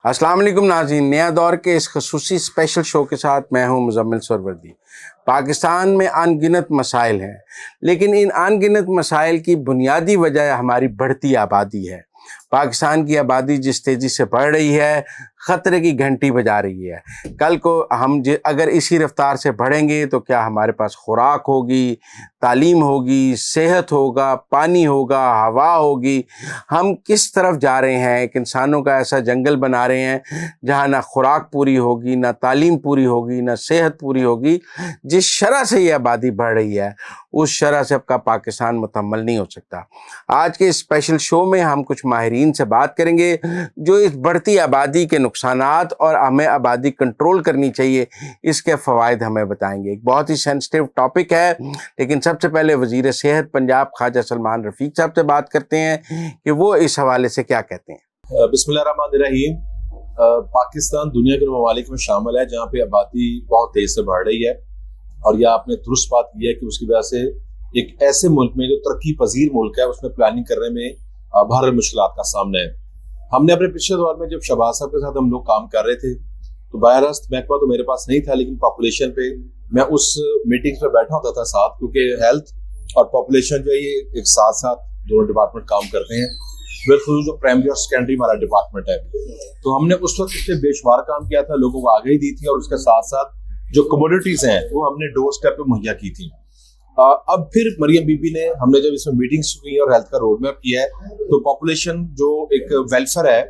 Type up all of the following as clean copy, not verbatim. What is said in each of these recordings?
अस्सलाम वालेकुम नाज़रीन, नया दौर के इस खसूसी स्पेशल शो के साथ मैं हूं मुज़म्मिल सरवर्दी। पाकिस्तान में अनगिनत मसाइल हैं, लेकिन इन अनगिनत मसाइल की बुनियादी वजह हमारी बढ़ती आबादी है। पाकिस्तान की आबादी जिस तेज़ी से बढ़ रही है, ख़तरे की घंटी बजा रही है। कल को हम अगर इसी रफ्तार से बढ़ेंगे तो क्या हमारे पास खुराक होगी, तालीम होगी, सेहत होगा, पानी होगा, हवा होगी? हम किस तरफ जा रहे हैं? एक इंसानों का ऐसा जंगल बना रहे हैं जहाँ ना खुराक पूरी होगी, ना तालीम पूरी होगी, ना सेहत पूरी होगी। जिस शरह से ये आबादी बढ़ रही है, उस शरह से आपका पाकिस्तान मुकम्मल नहीं हो सकता। आज के स्पेशल शो में हम कुछ माहिरीन से बात करेंगे जो इस बढ़ती आबादी के नुकसानात और हमें आबादी कंट्रोल करनी चाहिए, इसके फ़वाइद हमें बताएंगे। एक बहुत ही सेंसिटिव टॉपिक है, लेकिन सबसे पहले वज़ीर सेहत पंजाब ख्वाजा सलमान रफ़ीक साहब से बात करते हैं कि वो इस हवाले से क्या कहते हैं। बिस्मिल्लाहिर्रहमानिर्रहीम। पाकिस्तान दुनिया के ममालिक में शामिल है जहाँ पे आबादी बहुत तेज से बढ़ रही है, और यह आपने दुरुस्त बात की है कि उसकी वजह से एक ऐसे मुल्क में जो तरक्की पजीर मुल्क है उसमें प्लानिंग करने में भारी मुश्किलात का सामना है। हमने अपने पिछले दौर में जब शहबाज साहब के साथ हम लोग काम कर रहे थे तो बायरस्त महकमा तो मेरे पास नहीं था, लेकिन पॉपुलेशन पे मैं उस मीटिंग्स में बैठा होता था साथ, क्योंकि हेल्थ और पॉपुलेशन जो है ये एक साथ साथ दोनों डिपार्टमेंट काम करते हैं। बिल्कुल जो प्राइमरी और सेकेंडरी हमारा डिपार्टमेंट है, तो हमने उस वक्त इस पर बेशुमार काम किया था, लोगों को आगे दी थी, और उसके साथ साथ जो कमोडिटीज हैं वो हमने डोर स्टेप पे मुहैया की थी। अब फिर मरियम बीबी ने, हमने जब इसमें मीटिंग्स हुई और हेल्थ का रोड मैप किया है, तो पॉपुलेशन जो एक वेलफेयर है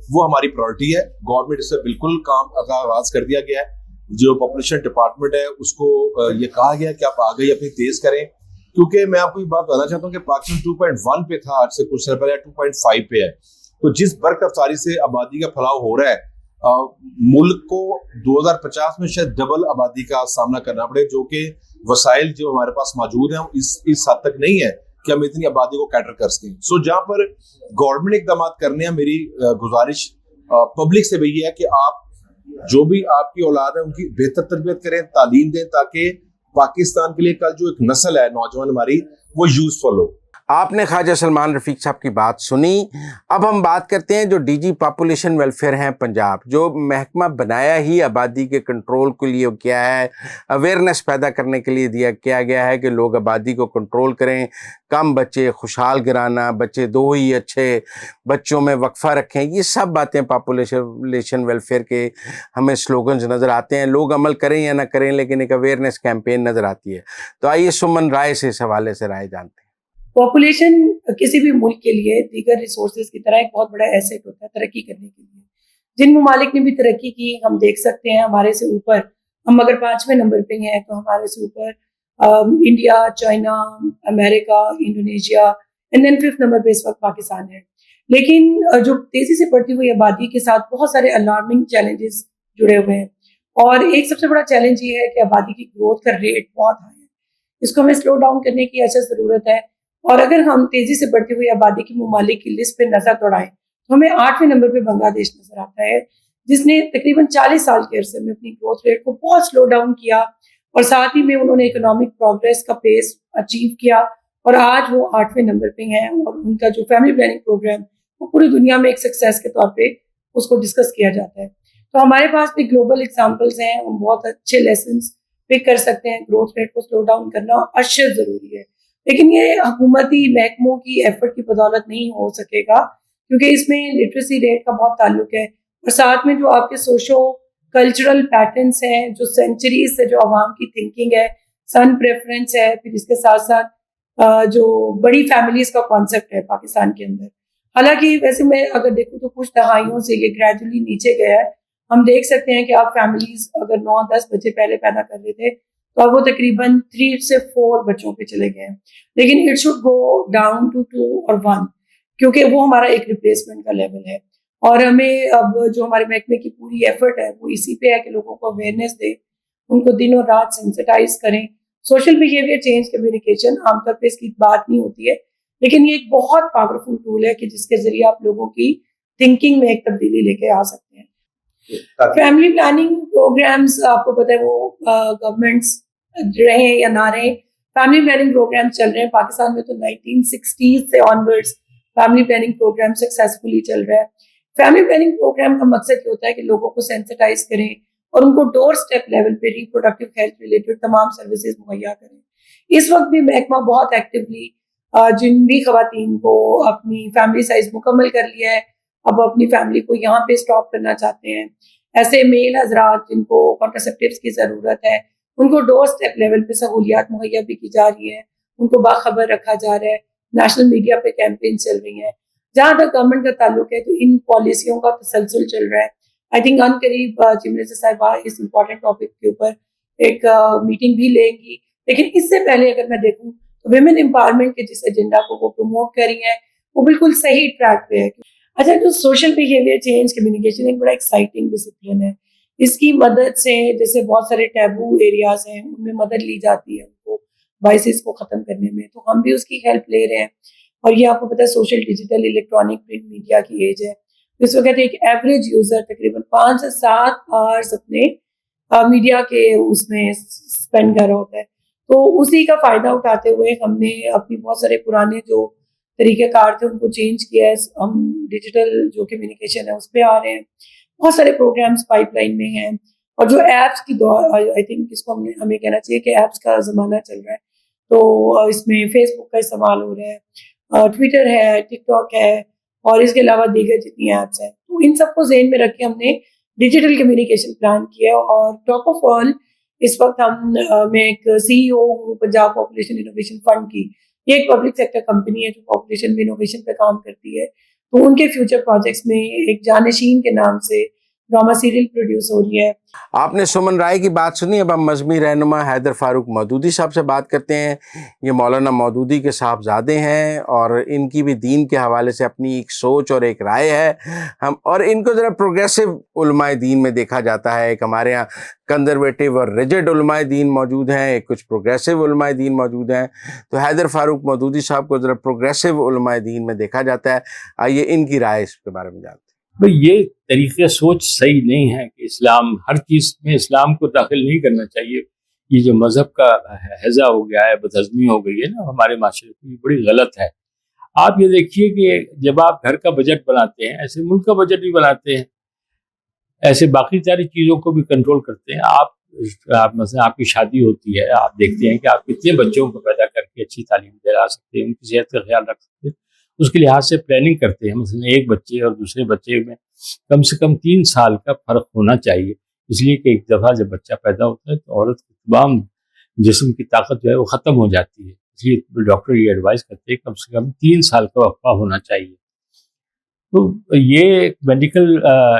वो हमारी प्रायोरिटी है। गवर्नमेंट इससे बिल्कुल काम का आगाज कर दिया गया है। जो पॉपुलेशन डिपार्टमेंट है उसको ये कहा गया कि आप आगे अपनी तेज करें, क्योंकि मैं आपको ये बात बताना चाहता हूँ कि पाकिस्तान 2.1 पे था, आज से कुछ साल पहले 2.5 पे है। तो जिस बर्क रफ्तारी से आबादी का फैलाव हो रहा है, मुल्क को 2050 में शायद डबल आबादी का सामना करना पड़े, जो कि वसाइल जो हमारे पास मौजूद हैं इस हद तक नहीं है कि हम इतनी आबादी को कैटर कर सकें। सो जहाँ पर गवर्नमेंट इकदाम करने हैं, मेरी गुजारिश पब्लिक से भी है कि आप जो भी आपकी औलाद है उनकी बेहतर तरबियत करें, तालीम दें, ताकि पाकिस्तान के लिए कल जो एक नस्ल है नौजवान हमारी, वो यूजफुल हो। आपने ख्वाजा सलमान रफ़ीक साहब की बात सुनी। अब हम बात करते हैं जो डीजी पॉपुलेशन वेलफेयर हैं पंजाब, जो महकमा बनाया ही आबादी के कंट्रोल के लिए किया है, अवेयरनेस पैदा करने के लिए किया गया है कि लोग आबादी को कंट्रोल करें, कम बच्चे, खुशहाल गिराना, बच्चे दो ही अच्छे, बच्चों में वक्फा रखें। ये सब बातें पॉपुलेशन वेलफेयर के हमें स्लोगन्स नज़र आते हैं। लोग अमल करें या ना करें, लेकिन एक अवेयरनेस कैंपेन नज़र आती है। तो आइए सुमन राय से इस हवाले से राय जानते हैं। पॉपुलेशन किसी भी मुल्क के लिए दीगर रिसोर्सेज की तरह एक बहुत बड़ा एसेट होता है तरक्की करने के लिए। जिन ममालिक ने भी तरक्की की, हम देख सकते हैं हमारे से ऊपर, हम अगर 5वें नंबर पे हैं तो हमारे से ऊपर India, China, America, Indonesia, and then 5th number पे इस वक्त पाकिस्तान है। लेकिन जो तेजी से बढ़ती हुई आबादी के साथ बहुत सारे अलार्मिंग चैलेंजेस जुड़े हुए हैं, और एक सबसे बड़ा चैलेंज ये है कि आबादी की ग्रोथ का रेट बहुत हाई है। इसको हमें स्लो डाउन करने की अशद ज़रूरत है। और अगर हम तेजी से बढ़ती हुई आबादी की ममालिक की लिस्ट पे नजर दौड़ाएं तो हमें 8वें नंबर पे बांग्लादेश नजर आता है, जिसने तकरीबन 40 साल के अरसे में अपनी ग्रोथ रेट को बहुत स्लो डाउन किया, और साथ ही में उन्होंने इकोनॉमिक प्रोग्रेस का पेस अचीव किया, और आज वो 8वें नंबर पे हैं, और उनका जो फैमिली प्लानिंग प्रोग्राम वो पूरी दुनिया में एक सक्सेस के तौर पे उसको डिस्कस किया जाता है। तो हमारे पास भी ग्लोबल एग्जाम्पल्स हैं, हम बहुत अच्छे लेसन पिक कर सकते हैं। ग्रोथ रेट को स्लो डाउन करना अशद ज़रूरी है, लेकिन ये हुकूमती महकमों की एफर्ट की बदौलत नहीं हो सकेगा, क्योंकि इसमें लिटरेसी रेट का बहुत ताल्लुक है, और साथ में जो आपके सोशो कल्चरल पैटर्न्स हैं, जो सेंचुरीज से जो आवाम की थिंकिंग है, सन प्रेफरेंस है, फिर इसके साथ साथ जो बड़ी फैमिलीज का कॉन्सेप्ट है पाकिस्तान के अंदर। हालांकि वैसे मैं अगर देखूँ तो कुछ दहाइयों से ये ग्रेजुअली नीचे गया है। हम देख सकते हैं कि आप फैमिलीज अगर 9-10 बच्चे पहले पैदा कर रहे थे तो अब वो तकरीबन 3 से 4 बच्चों पे चले गए हैं, लेकिन it should go down to 2 और 1, क्योंकि वो हमारा एक रिप्लेसमेंट का लेवल है। और हमें अब जो हमारे महकमे की पूरी एफर्ट है वो इसी पे है कि लोगों को अवेयरनेस दे, उनको दिन और रात सेंसिटाइज करें। सोशल बिहेवियर चेंज कम्युनिकेशन आमतौर पर इसकी बात नहीं होती है, लेकिन ये एक बहुत पावरफुल टूल है कि जिसके जरिए आप लोगों की थिंकिंग में एक तब्दीली लेके आ सकते हैं। फैमिली प्लानिंग प्रोग्राम्स आपको पता है वो गवर्नमेंट्स रहे या ना रहे, फैमिली प्लानिंग प्रोग्राम चल रहे हैं पाकिस्तान में। तो 1960s से onwards family planning programme successfully चल रहा है। फैमिली प्लानिंग प्रोग्राम का मकसद ये होता है कि लोगों को सेंसिटाइज करें और उनको डोर स्टेप लेवल पे रिप्रोडक्टिव हेल्थ रिलेटेड तमाम सर्विसेज मुहैया करें. इस वक्त भी महकमा बहुत एक्टिवली जिन भी खवातीन को अपनी फैमिली साइज मुकम्मल कर लिया है, अब अपनी फैमिली को यहाँ पे स्टॉप करना चाहते हैं, ऐसे मेल हजरात जिनको कॉन्ट्रासेप्टिव्स की ज़रूरत है, उनको डोर स्टेप लेवल पे सहूलियात मुहैया भी की जा रही है, उनको बाखबर रखा जा रहा है. नेशनल मीडिया पे कैंपेन चल रही हैं. जहाँ तक गवर्नमेंट का ताल्लुक है तो इन पॉलिसियों का तसलसल चल रहा है. आई थिंक अन करीब चीफ मिनिस्टर साहिबा इस इम्पोर्टेंट टॉपिक के ऊपर एक मीटिंग भी लेंगी. लेकिन इससे पहले अगर मैं देखूँ तो वुमेन एम्पावरमेंट के जिस एजेंडा को वो प्रमोट कर रही हैं वो बिल्कुल सही ट्रैक पे है. अच्छा, तो सोशल बिहेवियर चेंज कम्युनिकेशन एक बड़ा एक्साइटिंग डिसिप्लिन है. इसकी मदद से जैसे बहुत सारे टैबू एरियाज हैं उनमें मदद ली जाती है उनको वाइसेस को ख़त्म करने में, तो हम भी उसकी हेल्प ले रहे हैं. और ये आपको पता है social digital electronic print media की एज है. इस वक्त एक एवरेज यूज़र तकरीबन 5 से 7 आवर्स अपने मीडिया के उसमें स्पेंड कर रहा होता है. तो उसी का फ़ायदा उठाते हुए हमने अपनी बहुत सारे पुराने जो तरीक़ेकार थे उनको चेंज किया है. हम डिजिटल जो कम्युनिकेशन है उस पर आ रहे हैं. बहुत सारे प्रोग्राम्स पाइपलाइन में हैं. और जो ऐप्स की दौर, आई थिंक इसको हमें कहना चाहिए कि ऐप्स का ज़माना चल रहा है. तो इसमें फेसबुक का इस्तेमाल हो रहा है, ट्विटर है, टिकटॉक है और इसके अलावा दीगर जितनी ऐप्स हैं. तो इन सबको ज़हन में रख के हमने डिजिटल कम्युनिकेशन प्लान किया. और टॉप ऑफ ऑल इस वक्त मैं एक CEO हूँ पंजाब पॉपुलेशन इनोवेशन फंड की. ये एक पब्लिक सेक्टर कंपनी है जो पॉपुलेशन इनोवेशन पे काम करती है. तो उनके फ्यूचर प्रोजेक्ट्स में एक जानशीन के नाम से ड्रामा सीरियल प्रोड्यूस हो रही है. आपने सुमन राय की बात सुनी. अब हम मजहबी रहनुमा हैदर फारूक मौदूदी साहब से बात करते हैं. ये मौलाना मौदूदी के साहबजादे हैं और इनकी भी दीन के हवाले से अपनी एक सोच और एक राय है. हम और इनको ज़रा प्रोग्रेसिव उलमाए दीन में देखा जाता है. एक हमारे यहाँ कंजर्वेटिव और रिजिड उलमाए दीन मौजूद हैं, एक कुछ प्रोग्रेसिव उलमाए दीन मौजूद हैं. तो हैदर फारूक मौदूदी साहब को ज़रा प्रोग्रेसिव उलमाए दीन में देखा जाता है. आइए इनकी राय इसके बारे में जानते हैं. भाई ये तरीक़े सोच सही नहीं है कि इस्लाम हर चीज़ में इस्लाम को दाखिल नहीं करना चाहिए. ये जो मज़हब का हैज़ा हो गया है, बदहज़मी हो गई है ना हमारे माशरे में, ये बड़ी गलत है. आप ये देखिए कि जब आप घर का बजट बनाते हैं, ऐसे मुल्क का बजट भी बनाते हैं, ऐसे बाकी सारी चीज़ों को भी कंट्रोल करते हैं. आप مثلا आपकी शादी होती है, आप देखते हैं कि आप कितने बच्चों को पैदा करके अच्छी तालीम दिला सकते हैं, उनकी सेहत का ख्याल रख सकते हैं. उसके लिहाज से प्लानिंग करते हैं. मसलन एक बच्चे और दूसरे बच्चे में कम से कम 3 साल का फ़र्क होना चाहिए. इसलिए कि एक दफ़ा जब बच्चा पैदा होता है तो औरत की तमाम जिस्म की ताकत जो है वो ख़त्म हो जाती है. इसलिए डॉक्टर ये एडवाइस करते हैं कम से कम 3 साल का वक्फा होना चाहिए. तो ये एक मेडिकल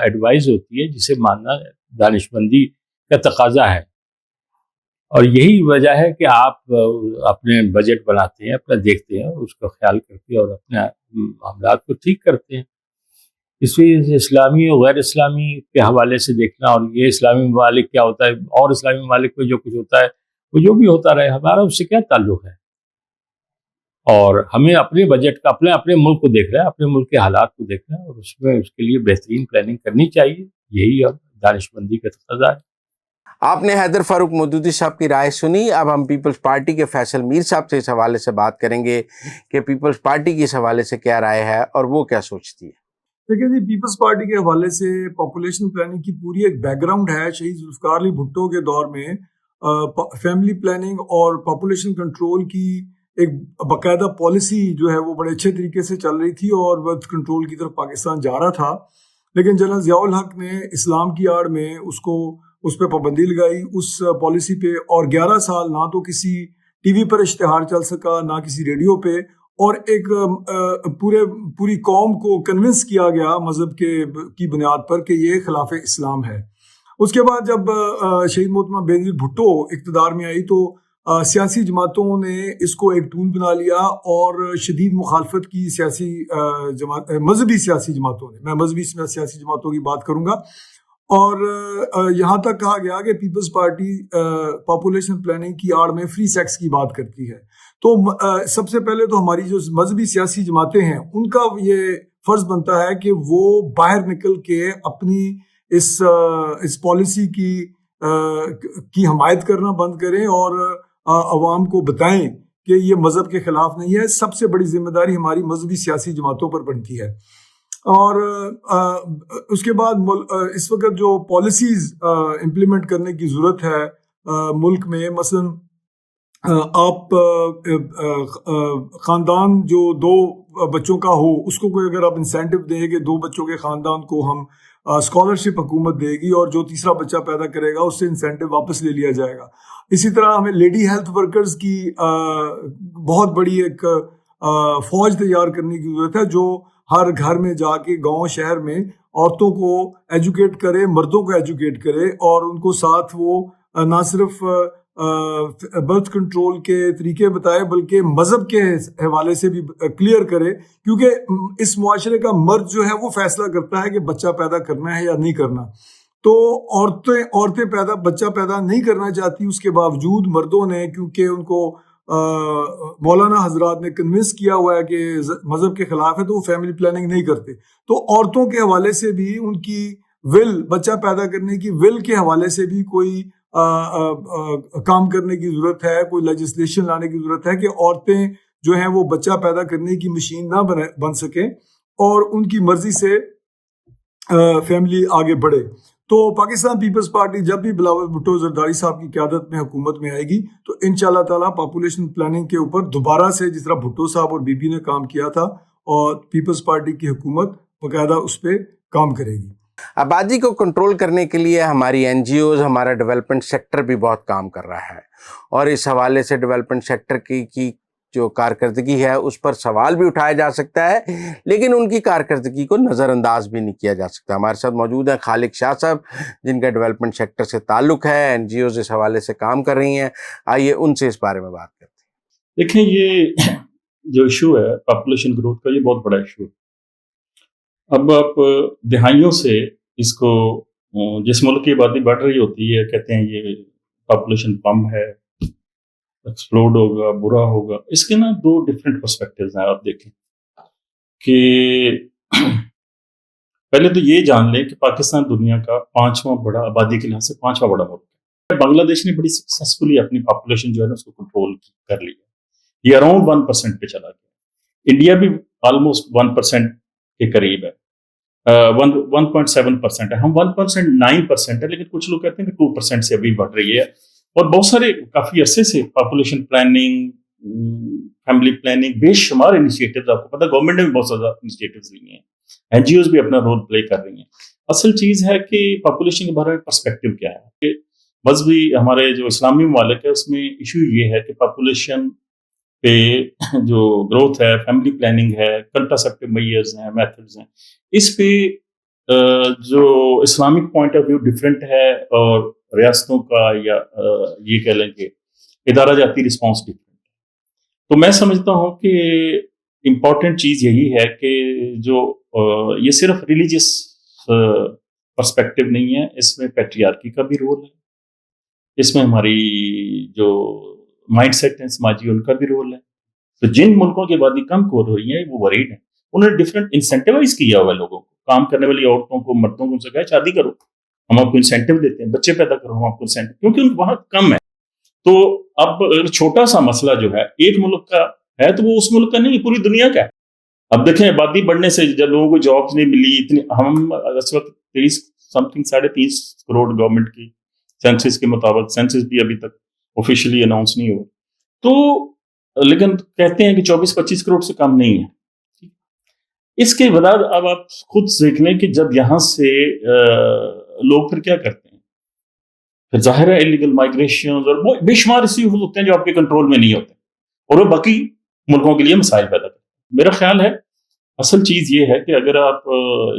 एडवाइस होती है जिसे मानना दानिशमंदी का तकाजा है. और यही वजह है कि आप अपने बजट बनाते हैं, अपना देखते हैं, उसका ख्याल करके और अपने मामलात को ठीक करते हैं. इसलिए इस्लामी और गैर इस्लामी के हवाले से देखना और ये इस्लामी ममालिक क्या होता है और इस्लामी ममालिक में जो कुछ होता है वो जो भी होता रहे, हमारा उससे क्या ताल्लुक़ है. और हमें अपने बजट का अपने मुल्क को देखना है, अपने मुल्क के हालात को देखना है और उसमें उसके लिए बेहतरीन प्लानिंग करनी चाहिए. यही अब दानिशमंदी का तक़ाज़ा है. आपने हैदर फारूक मौदूदी साहब की राय सुनी. अब हम पीपल्स पार्टी के फैसल मीर साहब से इस हवाले से बात करेंगे कि पीपल्स पार्टी की इस हवाले से क्या राय है और वो क्या सोचती है. देखिए जी, पीपल्स पार्टी के हवाले से पॉपुलेशन प्लानिंग की पूरी एक बैकग्राउंड है. शहीद जुल्फ़िकार अली भुट्टो के दौर में फैमिली प्लानिंग और पॉपुलेशन कंट्रोल की एक बाकायदा पॉलिसी जो है वो बड़े अच्छे तरीके से चल रही थी और बर्थ कंट्रोल की तरफ पाकिस्तान जा रहा था. लेकिन जनरल ज़ियाउल हक ने इस्लाम की आड़ में उस पर पाबंदी लगाई उस पॉलिसी पे. और 11 साल ना तो किसी टीवी पर इश्तिहार चल सका, ना किसी रेडियो पे. और एक पूरी कौम को कन्विंस किया गया मज़हब की बुनियाद पर कि ये खिलाफ इस्लाम है. उसके बाद जब शहीद मोहतरमा बेनज़ीर भुट्टो इक़्तिदार में आई तो सियासी जमातों ने इसको एक टूल बना लिया और शदीद मुखालफत की मजहबी सियासी जमातों ने, मैं मजहबी सियासी जमातों की बात करूँगा. और यहाँ तक कहा गया कि पीपल्स पार्टी पॉपुलेशन प्लानिंग की आड़ में फ्री सेक्स की बात करती है. तो सबसे पहले तो हमारी जो मजहबी सियासी जमातें हैं उनका ये फर्ज बनता है कि वो बाहर निकल के अपनी इस पॉलिसी की हमायत करना बंद करें और अवाम को बताएं कि ये मजहब के खिलाफ नहीं है. सबसे बड़ी जिम्मेदारी हमारी मजहबी सियासी जमातों पर बनती है. اور اس کے بعد اس وقت جو پالیسیز امپلیمنٹ کرنے کی ضرورت ہے ملک میں، مثلا آپ خاندان جو 2 بچوں کا ہو اس کو کوئی اگر آپ انسینٹیو دیں کہ 2 بچوں کے خاندان کو ہم اسکالرشپ حکومت دے گی اور جو تیسرا بچہ پیدا کرے گا اس سے انسینٹیو واپس لے لیا جائے گا. اسی طرح ہمیں لیڈی ہیلتھ ورکرز کی بہت بڑی ایک فوج تیار کرنے کی ضرورت ہے جو ہر گھر میں جا کے گاؤں شہر میں عورتوں کو ایجوکیٹ کرے، مردوں کو ایجوکیٹ کرے، اور ان کو ساتھ وہ نہ صرف برتھ کنٹرول کے طریقے بتائے بلکہ مذہب کے حوالے سے بھی کلیئر کرے، کیونکہ اس معاشرے کا مرد جو ہے وہ فیصلہ کرتا ہے کہ بچہ پیدا کرنا ہے یا نہیں کرنا. تو عورتیں بچہ پیدا نہیں کرنا چاہتی، اس کے باوجود مردوں نے، کیونکہ ان کو مولانا حضرات نے کنونس کیا ہوا ہے کہ مذہب کے خلاف ہے، تو وہ فیملی پلاننگ نہیں کرتے. تو عورتوں کے حوالے سے بھی ان کی ول، بچہ پیدا کرنے کی ول کے حوالے سے بھی کوئی کام کرنے کی ضرورت ہے، کوئی لیجسلیشن لانے کی ضرورت ہے کہ عورتیں جو ہیں وہ بچہ پیدا کرنے کی مشین نہ بن سکیں اور ان کی مرضی سے فیملی آگے بڑھے. تو پاکستان پیپلز پارٹی جب بھی بلاول بھٹو زرداری صاحب کی قیادت میں حکومت میں آئے گی تو انشاءاللہ تعالیٰ پاپولیشن پلاننگ کے اوپر دوبارہ سے جس طرح بھٹو صاحب اور بی بی نے کام کیا تھا، اور پیپلز پارٹی کی حکومت باقاعدہ اس پہ کام کرے گی. آبادی کو کنٹرول کرنے کے لیے ہماری این جی اوز، ہمارا ڈیولپمنٹ سیکٹر بھی بہت کام کر رہا ہے، اور اس حوالے سے ڈیولپمنٹ سیکٹر کی جو کارکردگی ہے اس پر سوال بھی اٹھایا جا سکتا ہے، لیکن ان کی کارکردگی کو نظر انداز بھی نہیں کیا جا سکتا. ہمارے ساتھ موجود ہیں خالق شاہ صاحب، جن کا ڈیولپمنٹ سیکٹر سے تعلق ہے، این جی اوز اس حوالے سے کام کر رہی ہیں. آئیے ان سے اس بارے میں بات کرتے ہیں. دیکھیں، یہ جو ایشو ہے پاپولیشن گروتھ کا، یہ بہت بڑا ایشو ہے. اب آپ دہائیوں سے اس کو، جس ملک کی آبادی بڑھ رہی ہوتی ہے، کہتے ہیں یہ پاپولیشن کم ہے، ایکسپلوڈ ہوگا، برا ہوگا. اس کے نا 2 ڈفرینٹ پرسپیکٹوز ہیں. آپ دیکھیں کہ پہلے تو یہ جان لیں کہ پاکستان دنیا کا 5واں بڑا، آبادی کے لحاظ سے 5واں بڑا ملک ہے. بنگلہ دیش نے بڑی سکسیسفلی اپنی پاپولیشن جو ہے نا اس کو کنٹرول کر لی ہے. یہ اراؤنڈ 1% پہ چلا گیا. انڈیا بھی آلموسٹ 1% کے قریب ہے، 1.7% ہے. ہم 1.9% ہے، لیکن کچھ لوگ کہتے ہیں کہ 2% سے ابھی بڑھ رہی ہے. اور بہت سارے کافی عرصے سے پاپولیشن پلاننگ، فیملی پلاننگ، بے شمار انیشیٹوز، آپ کو پتا گورنمنٹ نے بھی بہت زیادہ انیشیٹوز لی ہیں، این جی اوز بھی اپنا رول پلے کر رہی ہیں. اصل چیز ہے کہ پاپولیشن کے بارے میں پرسپیکٹو کیا ہے کہ مذہبی ہمارے جو اسلامی ممالک ہے اس میں ایشو یہ ہے کہ پاپولیشن پہ جو گروتھ ہے، فیملی پلاننگ ہے، کنٹراسیپٹیو میئرز ہیں، میتھڈز ہیں، اس پہ جو Islamic point of view different ہے اور ریاستوں کا یا یہ کہہ لیں کہ ادارہ جاتی رسپانس ڈفرینٹ ہے. تو میں سمجھتا ہوں کہ امپورٹنٹ چیز یہی ہے کہ جو یہ صرف ریلیجیس پرسپیکٹو نہیں ہے، اس میں پیٹریارکی کا بھی رول ہے، اس میں ہماری جو مائنڈ سیٹ ہیں سماجی ان کا بھی رول ہے. تو جن ملکوں کی آبادی کم ہو رہی ہے وہ وریڈ ہیں، انہوں نے ڈفرینٹ انسینٹیوائز کیا ہوا ہے لوگوں کو، کام کرنے والی عورتوں کو، مردوں کو، ان سے کہا شادی کرو ہم آپ کو انسینٹیو دیتے ہیں، بچے پیدا کرو ہم آپ کو انسینٹیو، کیونکہ وہاں کم ہے. تو اب اگر چھوٹا سا مسئلہ جو ہے ایک ملک کا ہے تو وہ اس ملک کا نہیں، پوری دنیا کا ہے. اب دیکھیں آبادی بڑھنے سے جب لوگوں کو جابس نہیں ملی، اتنی ہم اس وقت 3.5 کروڑ گورنمنٹ کی سینسس کے مطابق، سینسس بھی ابھی تک آفیشلی اناؤنس نہیں ہوا، تو لیکن کہتے ہیں کہ 24-25 کروڑ سے کم نہیں ہے. اس کے بعد اب آپ خود دیکھ لیں کہ جب یہاں سے لوگ پھر کیا کرتے ہیں، پھر ظاہر ہے انلیگل مائگریشن اور بے شمار ایسے ہوتے ہیں جو آپ کے کنٹرول میں نہیں ہوتے، اور وہ باقی ملکوں کے لیے مسائل پیدا کرتے ہیں. میرا خیال ہے اصل چیز یہ ہے کہ اگر آپ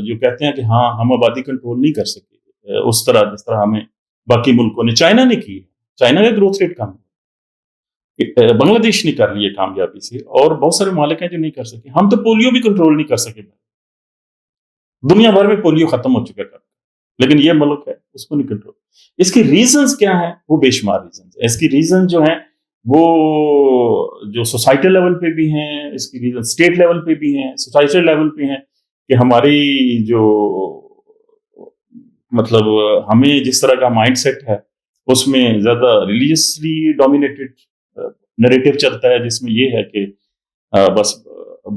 جو کہتے ہیں کہ ہاں ہم آبادی کنٹرول نہیں کر سکے اس طرح جس طرح ہمیں باقی ملکوں نے، چائنا نے کی، چائنا کا گروتھ ریٹ کم ہے، بنگلہ دیش نے کر لی ہے کامیابی سے، اور بہت سارے ممالک ہیں جو نہیں کر سکے. ہم تو پولیو بھی کنٹرول نہیں کر سکے، دنیا بھر میں پولیو ختم ہو چکا ہے، لیکن یہ ملک ہے اس کو نہیں کنٹرول. اس کی ریزنز کیا ہیں؟ وہ بے شمار ریزنز. اس کی ریزن جو ہیں وہ جو سوسائٹل لیول پہ بھی ہیں، اس کی ریزن اسٹیٹ لیول پہ بھی ہیں، سوسائٹل لیول پہ ہیں کہ ہماری جو مطلب ہمیں جس طرح کا مائنڈ سیٹ ہے اس میں زیادہ ریلیجیسلی ڈومینیٹڈ نیریٹو چلتا ہے، جس میں یہ ہے کہ بس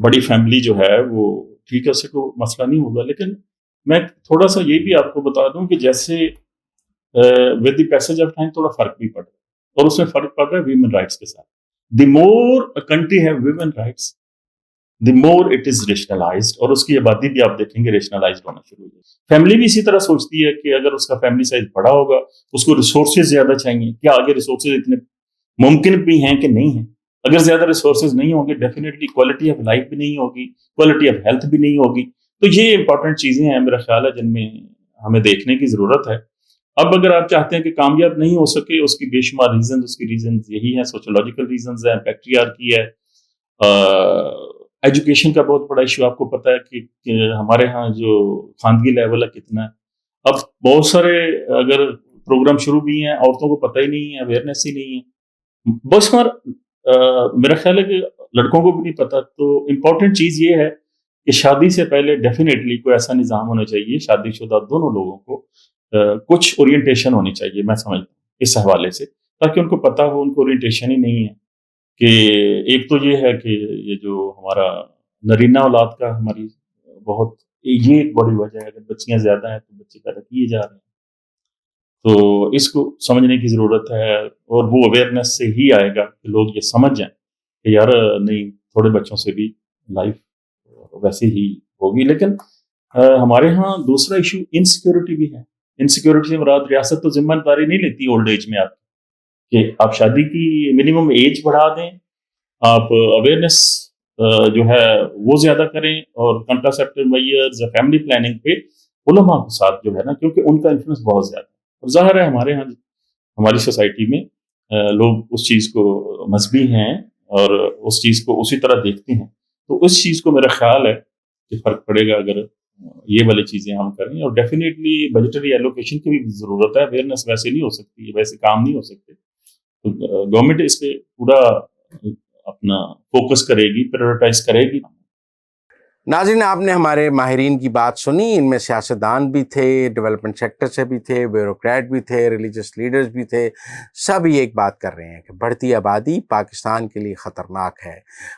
بڑی فیملی جو ہے وہ ٹھیک ہے، اس سے کوئی مسئلہ نہیں ہوگا. لیکن میں تھوڑا سا یہ بھی آپ کو بتا دوں کہ جیسے with the passage of time تھوڑا فرق بھی پڑ رہا ہے، اور اس میں فرق پڑ رہا ہے ویمن رائٹس کے ساتھ. The more country have women rights the more it is rationalised, اور اس کی آبادی بھی آپ دیکھیں گے ریشنلائزڈ ہونا شروع ہو جائے. فیملی بھی اسی طرح سوچتی ہے کہ اگر اس کا فیملی سائز بڑا ہوگا اس کو ریسورسز زیادہ چاہیے. کیا آگے ریسورسز اتنے ممکن بھی ہیں کہ نہیں ہیں؟ اگر زیادہ ریسورسز نہیں ہوں گے ڈیفینیٹلی کوالٹی آف لائف بھی نہیں ہوگی، کوالٹی آف ہیلتھ بھی نہیں ہوگی. تو یہ امپورٹنٹ چیزیں ہیں میرا خیال ہے جن میں ہمیں دیکھنے کی ضرورت ہے. اب اگر آپ چاہتے ہیں کہ کامیاب نہیں ہو سکے، اس کی بے شمار ریزنز، اس کی ریزنز یہی ہیں، سوشولوجیکل ریزنز ہیں، پیٹریارکی ہے، ایجوکیشن کا بہت بڑا ایشو آپ کو پتہ ہے کہ ہمارے ہاں جو خواندگی لیول ہے کتنا ہے. اب بہت سارے اگر پروگرام شروع بھی ہیں عورتوں کو پتہ ہی نہیں ہے، اویئرنیس ہی نہیں ہے. بہت شمار میرا خیال ہے کہ لڑکوں کو بھی نہیں پتہ. تو امپورٹنٹ چیز یہ ہے کہ شادی سے پہلے ڈیفینیٹلی کوئی ایسا نظام ہونا چاہیے، شادی شدہ دونوں لوگوں کو کچھ اورینٹیشن ہونی چاہیے، میں سمجھتا ہوں اس حوالے سے، تاکہ ان کو پتہ ہو. ان کو اورینٹیشن ہی نہیں ہے کہ ایک تو یہ ہے کہ یہ جو ہمارا نرینہ اولاد کا ہماری بہت یہ ایک بڑی وجہ ہے. اگر بچیاں زیادہ ہیں تو بچے پیدا کیے جا رہے ہیں، تو اس کو سمجھنے کی ضرورت ہے. اور وہ اویئرنیس سے ہی آئے گا کہ لوگ یہ سمجھ جائیں کہ یار نہیں، تھوڑے بچوں سے بھی لائف ویسے ہی ہوگی. لیکن ہمارے ہاں دوسرا ایشو انسیکیورٹی بھی ہے. انسیکیورٹی سے مراد ریاست تو ذمہ داری نہیں لیتی اولڈ ایج میں آپ کہ آپ شادی کی منیمم ایج بڑھا دیں، آپ اویئرنیس جو ہے وہ زیادہ کریں، اور کنٹراسیپٹیو میئرز یا فیملی پلاننگ پہ علماء کے ساتھ جو ہے نا، کیونکہ ان کا انفلوئنس بہت زیادہ ہے. اور ظاہر ہے ہمارے ہاں ہماری سوسائٹی میں لوگ اس چیز کو مذہبی ہیں اور اس چیز کو اسی طرح دیکھتے ہیں. تو اس چیز کو میرا خیال ہے کہ فرق پڑے گا اگر یہ والی چیزیں ہم کریں. اور ڈیفینیٹلی بجٹری ایلوکیشن کی بھی ضرورت ہے. اویئرنیس ویسے نہیں ہو سکتی، ویسے کام نہیں ہو سکتے. تو گورنمنٹ اس پہ پورا اپنا فوکس کرے گی، پریورٹائز کرے گی. ناظرین، آپ نے ہمارے ماہرین کی بات سنی. ان میں سیاستدان بھی تھے، ڈیولپمنٹ سیکٹر سے بھی تھے، بیوروکریٹ بھی تھے، ریلیجس لیڈرز بھی تھے. سب یہ ایک بات کر رہے ہیں کہ بڑھتی آبادی پاکستان کے لیے خطرناک ہے.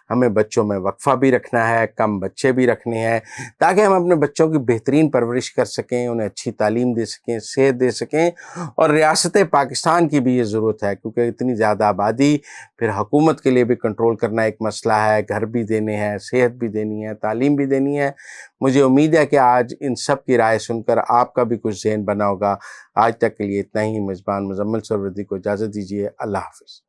ہمیں بچوں میں وقفہ بھی رکھنا ہے، کم بچے بھی رکھنے ہیں، تاکہ ہم اپنے بچوں کی بہترین پرورش کر سکیں، انہیں اچھی تعلیم دے سکیں، صحت دے سکیں. اور ریاست پاکستان کی بھی یہ ضرورت ہے، کیونکہ اتنی زیادہ آبادی پھر حکومت کے لیے بھی کنٹرول کرنا ایک مسئلہ ہے. گھر بھی دینے ہیں، صحت بھی دینی ہے، تعلیم بھی دینی ہے. مجھے امید ہے کہ آج ان سب کی رائے سن کر آپ کا بھی کچھ ذہن بنا ہوگا. آج تک کے لیے اتنا ہی. میزبان مزمل سہروردی کو اجازت دیجیے. اللہ حافظ.